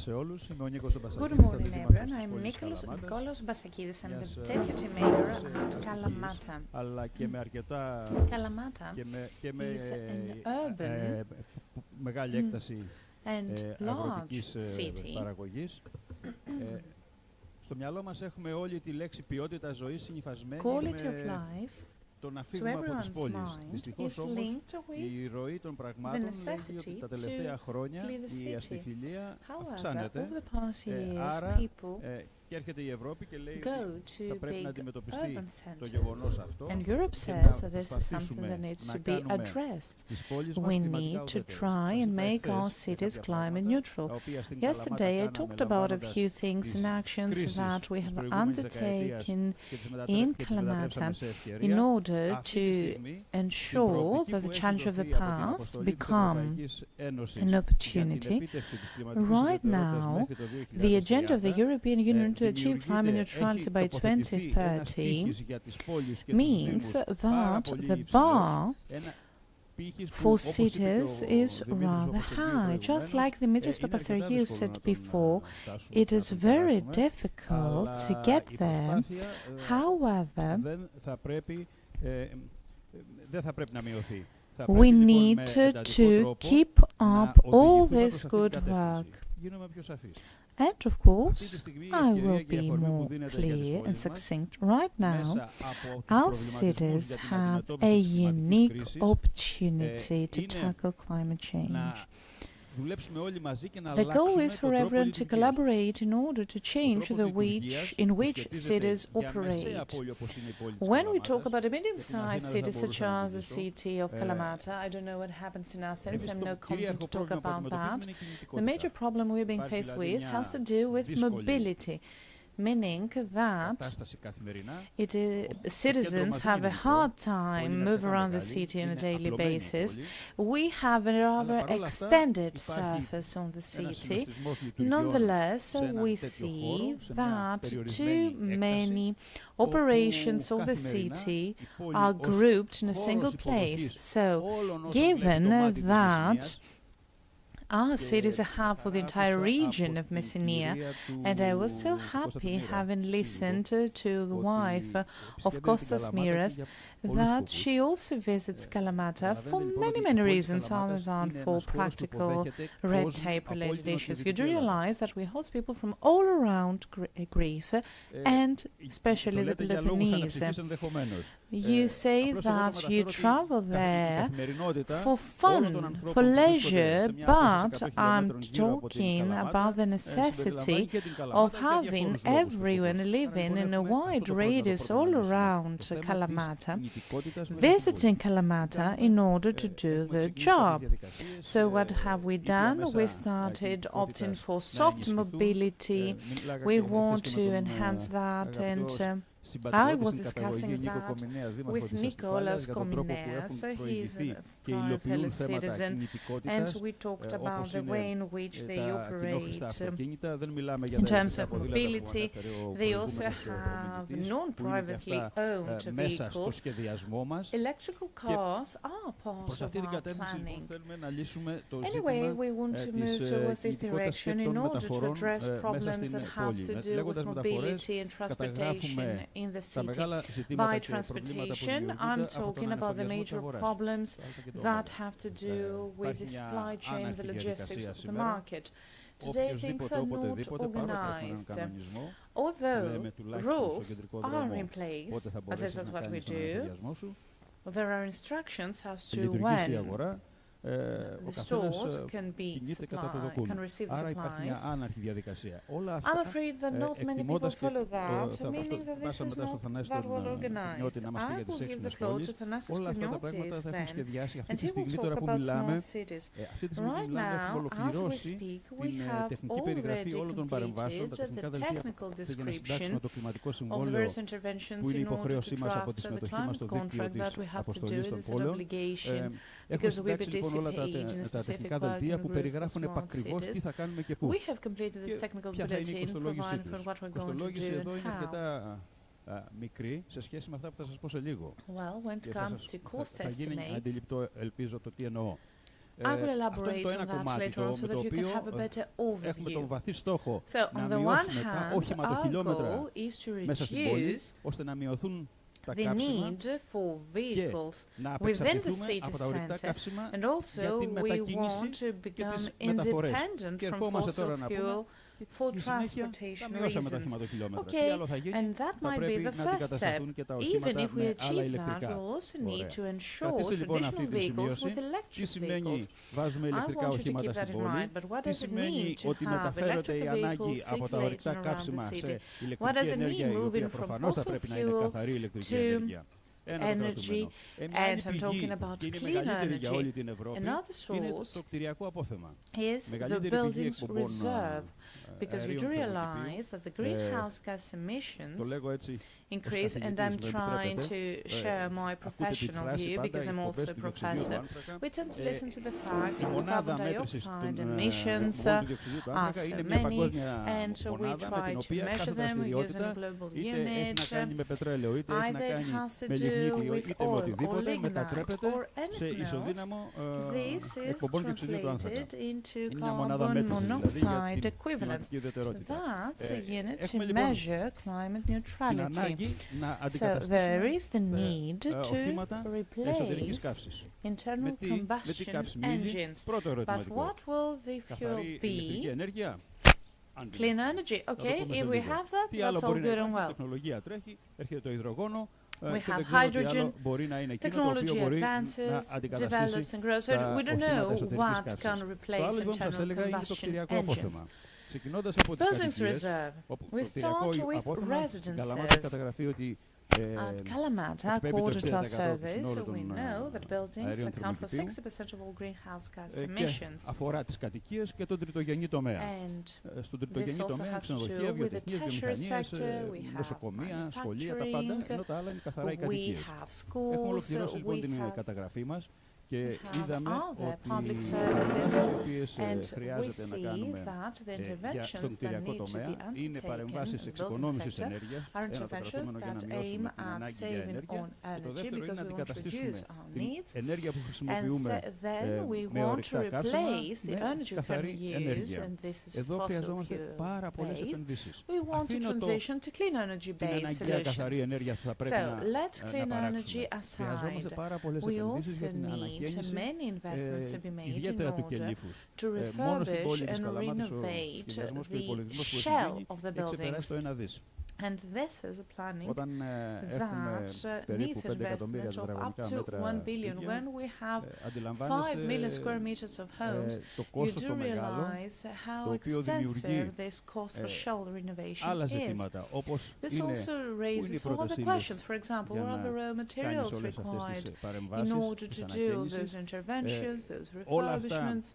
σε όλους. Είμαι ο Νίκος Basakidis. Good morning, everyone. I'm Nikolaos Basakidis. I'm the deputy mayor at Kalamata. Αλλά και με αρκετά Kalamata is an urban μεγάλη έκταση αγροτικής παραγωγής. Στο μυαλό μας έχουμε όλη τη λέξη ποιότητα ζωής συνυφασμένη με το να φύγουμε από τις πόλεις. Δυστυχώς όμως η ροή των πραγμάτων λέγει ότι τα τελευταία χρόνια η αστιφιλία αυξάνεται. Άρα και έρχεται η Ευρώπη και λέει ότι θα πρέπει να αντιμετωπιστεί το γεγονός αυτό και να προσπαθήσουμε να κάνουμε τις πόλεις μας to try and make our cities climate neutral. Yesterday I talked about a few things and actions that we have undertaken in Kalamata in order to ensure that the challenge of the past become an opportunity. Right now, the agenda of the European Union to achieve climate neutrality by 2030 means that the bar for cities is rather high. Just like Dimitris Papasteriou said before, it is very difficult to get there. However, we need to keep up all this good work. And of course, I will be more clear and succinct. Right now, our cities have a unique opportunity to tackle climate change. The goal is for everyone to collaborate in order to change the in which cities operate. When we talk about a medium-sized city such as the city of Kalamata, I don't know what happens in Athens, I'm no competent to talk about that. The major problem we're being faced with has to do with mobility, meaning that citizens have a hard time move around the city on a daily basis. We have a rather extended surface on the city. Nonetheless, we see that too many operations of the city are grouped in a single place. So, given that our city is a hub for the entire region of Messenia, and I was so happy having listened to the wife of Kostas Miras that she also visits Kalamata for many reasons other than for practical red tape related issues. You do realize that we host people from all around Greece and especially the Peloponnese. You say that you travel there for fun, for leisure, but I'm talking about the necessity of having everyone living in a wide radius all around Kalamata, visiting Kalamata in order to do the job. So what have we done? We started opting for soft mobility. We want to enhance that, and I was discussing that with Nikolaos Basakidis. He is a prime fellow citizen, and we talked about the way in which they operate. In terms of mobility, they also have non-privately owned vehicles. Electrical cars are part of our planning. Anyway, we want to move towards this direction in order to address problems that have to do with mobility and transportation in the city. By transportation, I'm talking about the major problems that have to do with the supply chain, the logistics of the market. Today, things are not organized. Although rules are in place, at least that's what we do, there are instructions as to when the stores can receive the supplies. I'm afraid that not many people follow that, meaning that this is not that well organized. I will give the floor to Thanasis Kouniotis then, and he will talk about smart cities. Right now, as we speak, we have already completed the technical description of the various interventions in order to draft the climate contract that we have to do. It's an obligation because we participate in a specific working group for smart cities. We have completed this technical bulletin providing for what we're going to do and how. Μικρή σε σχέση με αυτά που θα σας πω σε λίγο. Well, when it comes to cost estimates, αντιληπτό, ελπίζω, το τι εννοώ. I will elaborate on that later on so that you can have a better overview. So, on the one hand, our goal is to reduce the need for vehicles within the city centre, and also we want to become independent from fossil fuel for transportation reasons. Okay, and that might be the first step. Even if we achieve that, we'll also need to ensure traditional vehicles with electric vehicles. I want you to keep that in mind, but what does it mean to have electric vehicles circulating around the city? What does it mean moving from fossil fuel to energy, and I'm talking about clean energy. Another source is the buildings reserve, because you do realize that the greenhouse gas emissions increase, and I'm trying to share my professional view because I'm also a professor. We tend to listen to the fact that carbon dioxide emissions are so many, and so we try to measure them using a global unit. Either it has to do with oil or lignite or anything else. This is translated into carbon monoxide equivalent. That's a unit to measure climate neutrality. So there is the need to replace internal combustion engines. But what will the fuel be? Clean energy. Okay, if we have that, that's all good and well. We have hydrogen, technology advances, develops and grows. So we don't know what can replace internal combustion engines. Buildings reserve. We start with residences. At Kalamata, according to our surveys, we know that buildings account for 60% of all greenhouse gas emissions. And this also has to do with the tertiary sector. We have manufacturing, we have schools, we have other public services, and we see that the interventions that need to be undertaken in the building sector are interventions that aim at saving on energy, because we want to reduce our needs, and then we want to replace the energy we currently use, and this is fossil fuel-based. We want to transition to clean energy-based solutions. So let clean energy aside. We also need many investments to be made in order to refurbish and renovate the shell of the buildings. And this is a planning that needs investment of up to 1 billion. When we have 5 million square meters of homes, you do realize how extensive this cost for shell renovation is. This also raises all other questions. For example, what are the raw materials required in order to do those interventions, those refurbishments?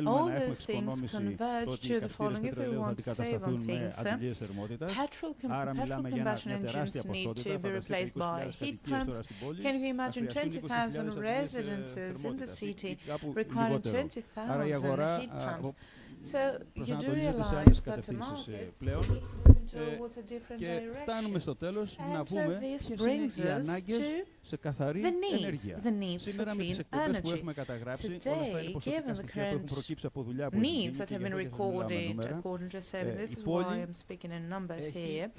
All those things converge to the following: if we want to save on things, petrol combustion engines need to be replaced by heat pumps. Can you imagine 20,000 residences in the city requiring 20,000 heat pumps? So you do realize that the market is moving towards a different direction. And this brings us to the needs for clean energy. Today, given the current needs that have been recorded according to survey, this is why I'm speaking in numbers here,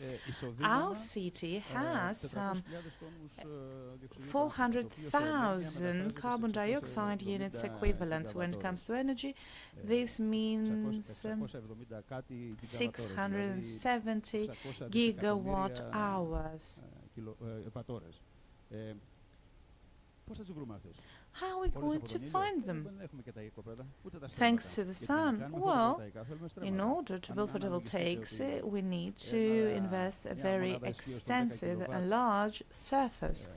our city has some 400,000 carbon dioxide units equivalents. When it comes to energy, this means 670 gigawatt hours. How are we going to find them? Thanks to the sun. Well, in order to build photovoltaics, we need to invest a very extensive and large surface.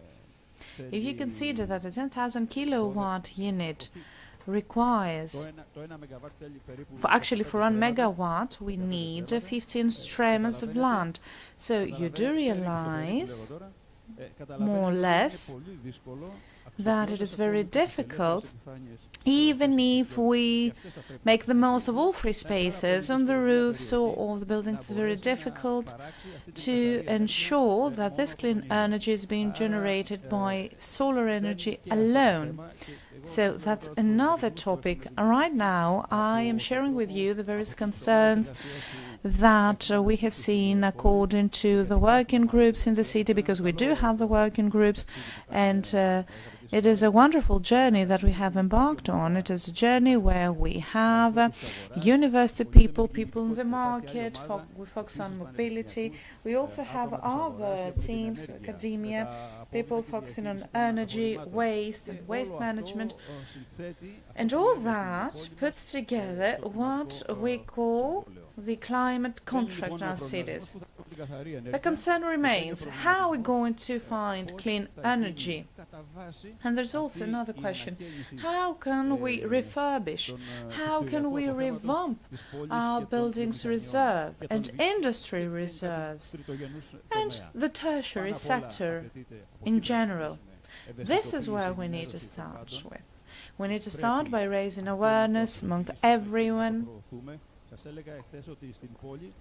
If you consider that a 10,000 kilowatt unit requires, for 1 megawatt, we need 15 streams of land. So you do realize, more or less, that it is very difficult, even if we make the most of all free spaces on the roofs or all the buildings. It's very difficult to ensure that this clean energy is being generated by solar energy alone. So that's another topic. Right now, I am sharing with you the various concerns that we have seen according to the working groups in the city, because we do have the working groups, and it is a wonderful journey that we have embarked on. It is a journey where we have university people, people in the market, we focus on mobility. We also have other teams, academia, people focusing on energy, waste and waste management. And all that puts together what we call the climate contract in our cities. The concern remains, how are we going to find clean energy? And there's also another question, how can we refurbish, how can we revamp our buildings reserve and industry reserves and the tertiary sector in general? This is where we need to start with. We need to start by raising awareness among everyone.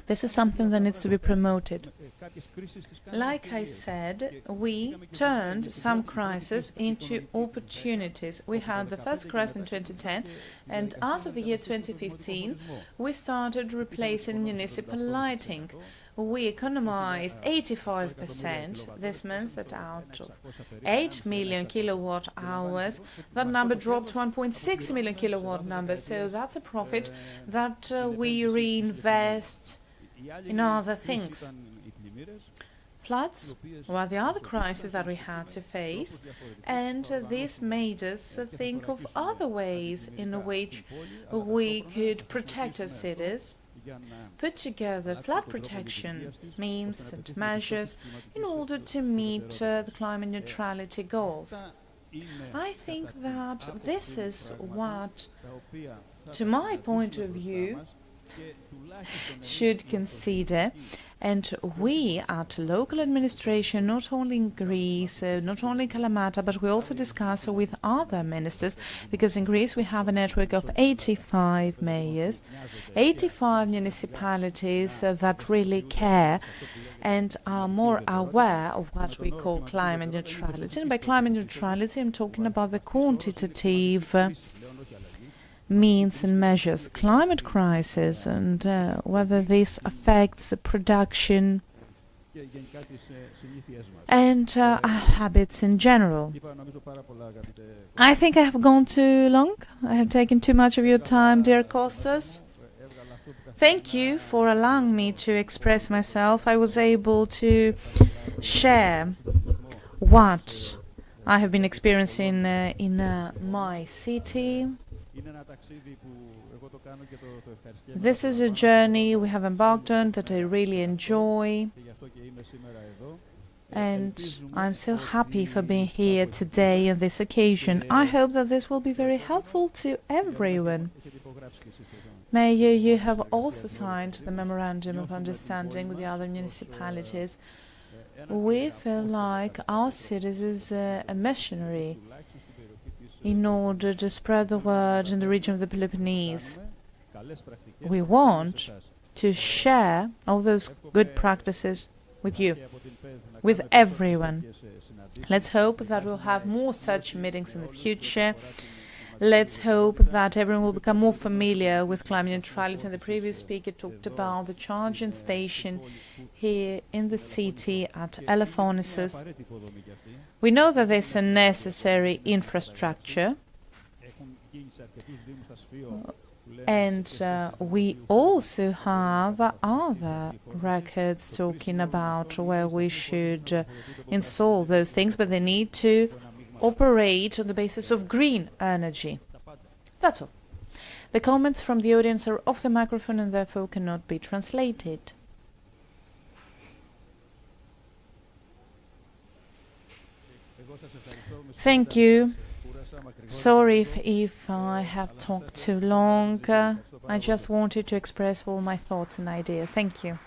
This is something that needs to be promoted. Like I said, we turned some crises into opportunities. We had the first crisis in 2010, and as of the year 2015, we started replacing municipal lighting. We economized 85%. This means that out of 8 million kilowatt hours, that number dropped to 1.6 million kilowatt numbers. So that's a profit that we reinvest in other things. Floods were the other crisis that we had to face, and this made us think of other ways in which we could protect our cities, put together flood protection means and measures in order to meet the climate neutrality goals. I think that this is what, to my point of view, should consider. And we at local administration, not only in Greece, not only in Kalamata, but we also discuss with other ministers, because in Greece we have a network of 85 mayors, 85 municipalities that really care and are more aware of what we call climate neutrality. And by climate neutrality, I'm talking about the quantitative means and measures, climate crisis, and whether this affects the production and our habits in general. I think I have gone too long. I have taken too much of your time, dear Kostas. Thank you for allowing me to express myself. I was able to share what I have been experiencing in my city. This is a journey we have embarked on that I really enjoy, and I'm so happy for being here today on this occasion. I hope that this will be very helpful to everyone. Mayor, you have also signed the Memorandum of Understanding with the other municipalities. We feel like our cities is a missionary in order to spread the word in the region of the Peloponnese. We want to share all those good practices with you, with everyone. Let's hope that we'll have more such meetings in the future. Let's hope that everyone will become more familiar with climate neutrality. And the previous speaker talked about the charging station here in the city at Elefonisos. We know that there's a necessary infrastructure, and we also have other records talking about where we should install those things, but they need to operate on the basis of green energy. That's all. The comments from the audience are off the microphone and therefore cannot be translated. Thank you. Sorry if I have talked too long. I just wanted to express all my thoughts and ideas. Thank you.